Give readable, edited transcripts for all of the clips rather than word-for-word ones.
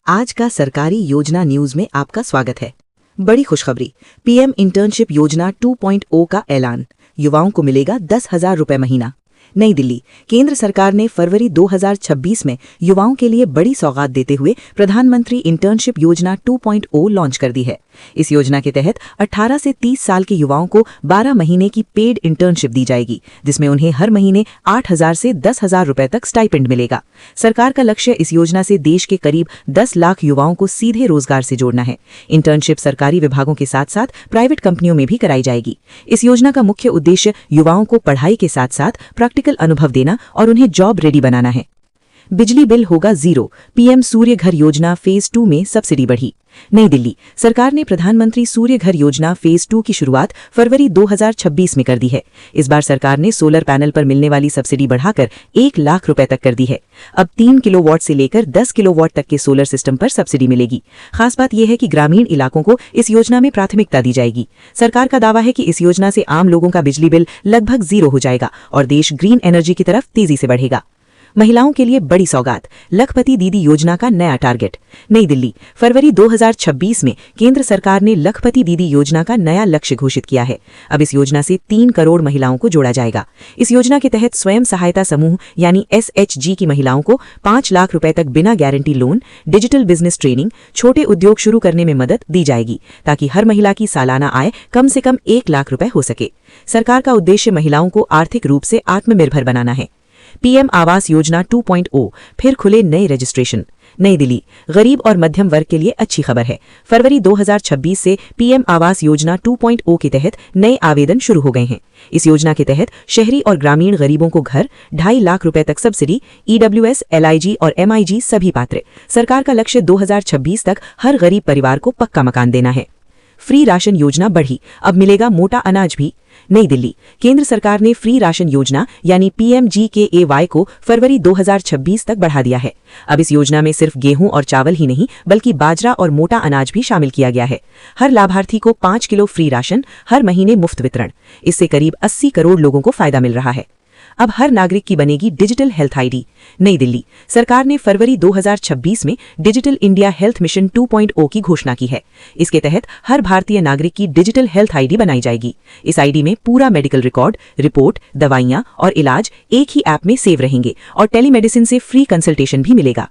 आज का सरकारी योजना न्यूज में आपका स्वागत है। बड़ी खुशखबरी, पीएम इंटर्नशिप योजना 2.0 का ऐलान। युवाओं को मिलेगा 10,000 रुपए महीना। नई दिल्ली, केंद्र सरकार ने फरवरी 2026 में युवाओं के लिए बड़ी सौगात देते हुए प्रधानमंत्री इंटर्नशिप योजना 2.0 लॉन्च कर दी है। इस योजना के तहत 18 से 30 साल के युवाओं को 12 महीने की पेड इंटर्नशिप दी जाएगी, जिसमें उन्हें हर महीने 8,000 से 10,000 रुपए तक स्टाइपेंड मिलेगा। सरकार का लक्ष्य इस योजना से देश के करीब 10 लाख युवाओं को सीधे रोजगार से जोड़ना है। इंटर्नशिप सरकारी विभागों के साथ साथ प्राइवेट कंपनियों में भी कराई जाएगी। इस योजना का मुख्य उद्देश्य युवाओं को पढ़ाई के साथ साथ प्रैक्टिकल अनुभव देना और उन्हें जॉब रेडी बनाना है। बिजली बिल होगा जीरो, पीएम सूर्य घर योजना फेज 2 में सब्सिडी बढ़ी। नई दिल्ली, सरकार ने प्रधानमंत्री सूर्य घर योजना फेज 2 की शुरुआत फरवरी 2026 में कर दी है। इस बार सरकार ने सोलर पैनल पर मिलने वाली सब्सिडी बढ़ाकर 1 लाख रुपए तक कर दी है। अब 3 किलोवाट से लेकर 10 किलोवाट तक के सोलर सिस्टम पर सब्सिडी मिलेगी। खास बात यह है कि ग्रामीण इलाकों को इस योजना में प्राथमिकता दी जाएगी। सरकार का दावा है कि इस योजना से आम लोगों का बिजली बिल लगभग जीरो हो जाएगा और देश ग्रीन एनर्जी की तरफ तेजी से बढ़ेगा। महिलाओं के लिए बड़ी सौगात, लखपति दीदी योजना का नया टारगेट। नई दिल्ली, फरवरी 2026 में केंद्र सरकार ने लखपति दीदी योजना का नया लक्ष्य घोषित किया है। अब इस योजना से 3 करोड़ महिलाओं को जोड़ा जाएगा। इस योजना के तहत स्वयं सहायता समूह यानी SHG की महिलाओं को 5 लाख रुपए तक बिना guarantee loan, digital business training, छोटे उद्योग शुरू करने में मदद दी जाएगी, ताकि हर महिला की सालाना आय कम से कम 1 लाख रुपए हो सके। सरकार का उद्देश्य महिलाओं को आर्थिक रूप से आत्मनिर्भर बनाना है। पीएम आवास योजना 2.0 फिर खुले नए रजिस्ट्रेशन। नई दिल्ली, गरीब और मध्यम वर्ग के लिए अच्छी खबर है। फरवरी 2026 से पीएम आवास योजना 2.0 के तहत नए आवेदन शुरू हो गए हैं। इस योजना के तहत शहरी और ग्रामीण गरीबों को घर, 2.5 लाख रुपए तक सब्सिडी, EWS, LIG और MIG सभी पात्र। सरकार का लक्ष्य 2026 तक हर गरीब परिवार को पक्का मकान देना है। फ्री राशन योजना बढ़ी, अब मिलेगा मोटा अनाज भी। नई दिल्ली, केंद्र सरकार ने फ्री राशन योजना यानी PMGKAY को फरवरी 2026 तक बढ़ा दिया है। अब इस योजना में सिर्फ गेहूं और चावल ही नहीं बल्कि बाजरा और मोटा अनाज भी शामिल किया गया है। हर लाभार्थी को 5 किलो फ्री राशन, हर महीने मुफ्त वितरण। इससे करीब 80 करोड़ लोगों को फायदा मिल रहा है। अब हर नागरिक की बनेगी डिजिटल हेल्थ आईडी। नई दिल्ली, सरकार ने फरवरी 2026 में डिजिटल इंडिया हेल्थ मिशन 2.0 की घोषणा की है। इसके तहत हर भारतीय नागरिक की डिजिटल हेल्थ आईडी बनाई जाएगी। इस आईडी में पूरा मेडिकल रिकॉर्ड, रिपोर्ट, दवाइयां और इलाज एक ही ऐप में सेव रहेंगे और टेलीमेडिसिन से फ्री कंसल्टेशन भी मिलेगा।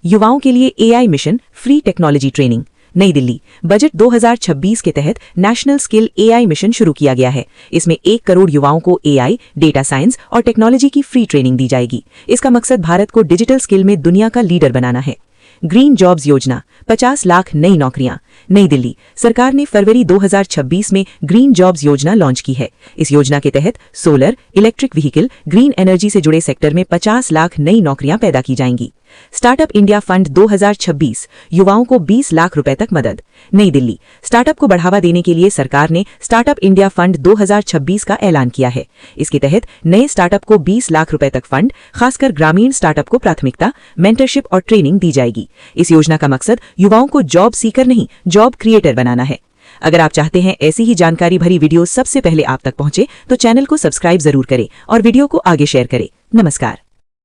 युवाओं के लिए AI mission, free technology training. नई दिल्ली, बजट 2026 के तहत नेशनल स्किल AI मिशन शुरू किया गया है। इसमें 1 करोड़ युवाओं को AI, डेटा साइंस और टेक्नोलॉजी की फ्री ट्रेनिंग दी जाएगी। इसका मकसद भारत को डिजिटल स्किल में दुनिया का लीडर बनाना है। ग्रीन जॉब्स योजना, 50 लाख नई नौकरियां। नई दिल्ली, सरकार ने फरवरी 2026 में ग्रीन जॉब्स योजना लॉन्च की है। इस योजना के तहत solar, electric vehicle, green energy से जुड़े सेक्टर में 50 लाख नई नौकरियां पैदा की जाएंगी। स्टार्टअप इंडिया फंड 2026, युवाओं को 20 लाख रुपए तक मदद। नई दिल्ली, स्टार्टअप को बढ़ावा देने के लिए सरकार ने स्टार्टअप इंडिया फंड 2026 का ऐलान किया है। इसके तहत नए स्टार्टअप को 20 लाख रुपए तक फंड, खासकर ग्रामीण स्टार्टअप को प्राथमिकता, मेंटरशिप और ट्रेनिंग दी जाएगी। इस योजना का मकसद युवाओं को जॉब सीकर नहीं, जॉब क्रिएटर बनाना है। अगर आप चाहते हैं ऐसी ही जानकारी भरी वीडियो सबसे पहले आप तक पहुंचे तो चैनल को सब्सक्राइब जरूर करें और वीडियो को आगे शेयर करें। नमस्कार।